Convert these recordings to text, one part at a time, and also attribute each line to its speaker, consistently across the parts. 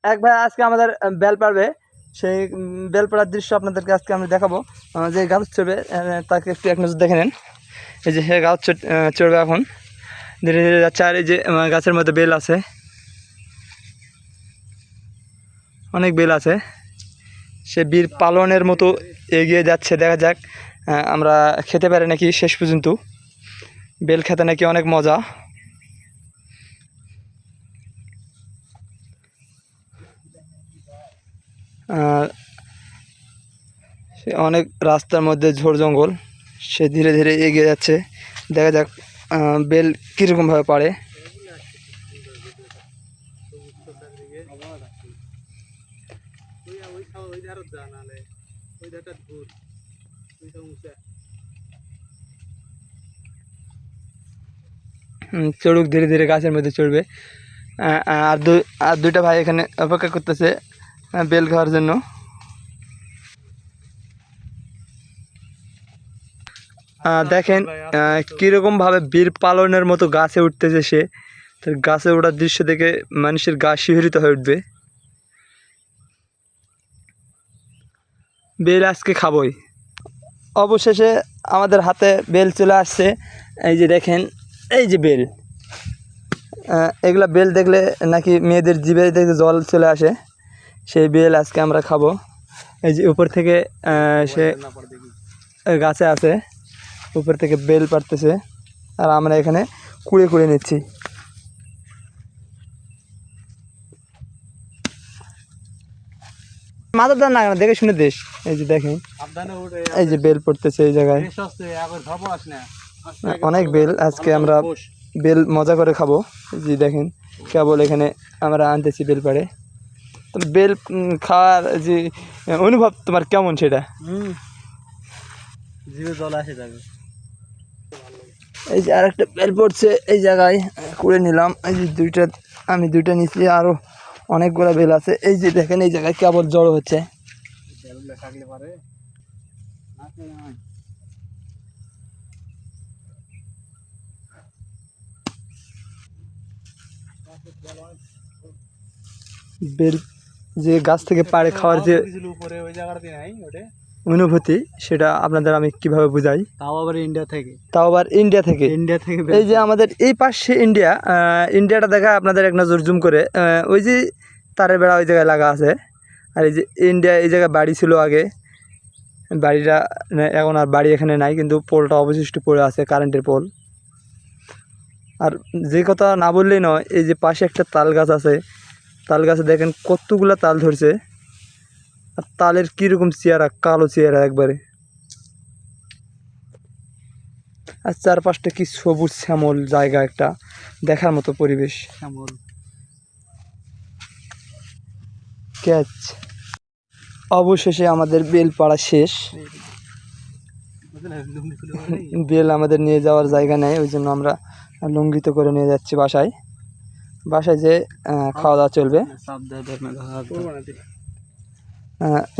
Speaker 1: এক ভাই আজকে আমাদের বেল পাড়বে, সেই বেল পাড়ার দৃশ্য আপনাদেরকে আজকে আমি দেখাবো। যে গাছ চড়বে তাকে একটু এক নজর দেখে নেন। এই যে গাছ চড়বে এখন ধীরে ধীরে যাচ্ছে। আর এই যে গাছের মধ্যে বেল আছে, অনেক বেল আছে। সে বীর পালনের মতো এগিয়ে যাচ্ছে। দেখা যাক আমরা খেতে পারি নাকি শেষ পর্যন্ত। বেল খেতে নাকি অনেক মজা। সে অনেক রাস্তার মধ্যে ঝোড় জঙ্গল, সে ধীরে ধীরে এগিয়ে যাচ্ছে। দেখা যাক বেল কীরকমভাবে পারে। চড়ুক, ধীরে ধীরে গাছের মধ্যে চড়বে। আর দুইটা ভাই এখানে অপেক্ষা করতেছে বেল খাওয়ার জন্য। দেখেন কীরকমভাবে বীর পালনের মতো গাছে উঠতেছে সে। তার গাছে ওঠার দৃশ্য দেখে মানুষের গা শিহরিত হয়ে উঠবে। বেল আজকে খাবই। অবশেষে আমাদের হাতে বেল চলে আসছে। এই যে দেখেন, এই যে বেল। এগুলা বেল দেখলে নাকি মেয়েদের জিভে দেখে জল চলে আসে। সেই বেল আজকে আমরা খাবো। এই যে উপর থেকে সে গাছে আছে, উপর থেকে বেল পাড়তেছে, আর আমরা এখানে কুড়ে কুড়ে নিচ্ছি। মাথার দান না দেখে শুনে দেশ। এই যে দেখেন, এই যে বেল পড়তেছে এই জায়গায়, অনেক বেল। আজকে আমরা বেল মজা করে খাবো। জি দেখেন, কেবল এখানে আমরা আনতেছি বেল পাড়ে। তো বেল খাওয়ার যে অনুভব তোমার কেমন, সেটা
Speaker 2: জিভে জল আসে যাবে।
Speaker 1: এই যে আরেকটা বেল পড়ছে এই জায়গায়, কুড়ে নিলাম। এই যে আমি দুইটা নিচ্ছি, আরও অনেকগুলো বেল আছে। এই যে দেখেন, এই জায়গায় কেবল জড়ো হচ্ছে। বেল যে গাছ থেকে পাড়ে খাওয়ার যে অনুভূতি, সেটা আপনাদের আমি কিভাবে বুঝাই।
Speaker 2: তাও আবার ইন্ডিয়া থেকে
Speaker 1: এই যে আমাদের এই পাশে ইন্ডিয়াটা দেখা আপনাদের এক নজর জুম করে। ওই যে তারের বেড়া ওই জায়গায় লাগা আছে। আর এই যে ইন্ডিয়া, এই জায়গায় বাড়ি ছিল আগে। বাড়িটা এখন আর বাড়ি এখানে নাই, কিন্তু পোলটা অবশিষ্ট পড়ে আছে, কারেন্টের পোল। আর যে কথা না বললেই নয়, এই যে পাশে একটা তাল গাছ আছে। তাল গাছে দেখেন কতগুলো তাল ধরছে। আর তালের কীরকম চেহারা, কালো চেহারা একবারে। আর চারপাশটা কি সবুজ শ্যামল জায়গা, একটা দেখার মতো পরিবেশ।
Speaker 2: শ্যামল
Speaker 1: ক্যাচ। অবশেষে আমাদের বেল পাড়া শেষ। বেল আমাদের নিয়ে যাওয়ার জায়গা নেই, ওই জন্য আমরা লুঙ্গিত করে নিয়ে যাচ্ছি বাসায়। যে খাওয়া দাওয়া চলবে।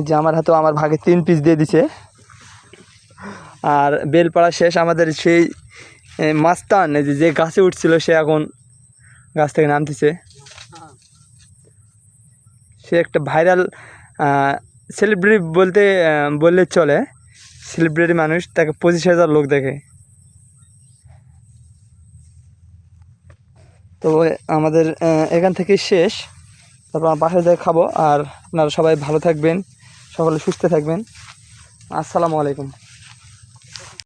Speaker 1: যে আমার হাতেও আমার ভাগে 3 পিস দিয়ে দিছে। আর বেল পাড়া শেষ আমাদের। সেই মাস্তান যে গাছে উঠছিল, সে এখন গাছ থেকে নামতেছে। সে একটা ভাইরাল সেলিব্রিটি বললে চলে। সেলিব্রিটি মানুষ, তাকে 25,000 লোক দেখে। তো আমাদের এখান থেকে শেষ। তারপর বাসায় যাই খাবো। আর আপনারা সবাই ভালো থাকবেন, সকলে সুস্থ থাকবেন। আসসালামু আলাইকুম।